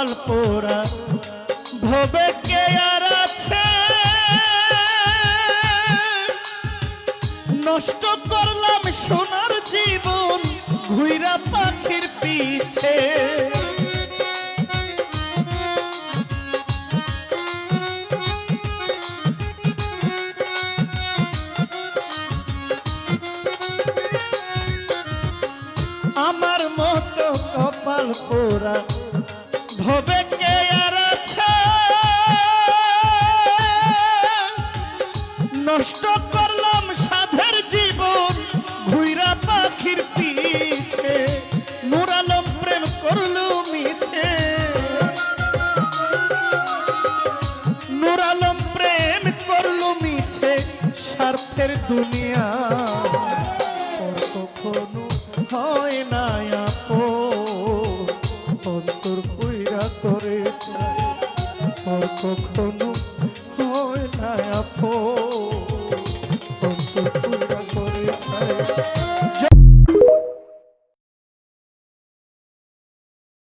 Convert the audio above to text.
কপাল পোড়া ভবে কে আর আছে, নষ্ট করলাম সোনার জীবন ঘুইরা পাখির পিছে। আমার মতো কপাল পোড়া ভবে কে আর আছে, নষ্ট করলাম সাধের জীবন ঘুইরা পাখির পিছে। নূর আলম প্রেম করলো মিছে, নূর আলম প্রেম করলো মিছে স্বার্থের দুনিয়া। কখনো হয় না আপন অন্তর কইরা করে চায়, কখনো হয় না আপন।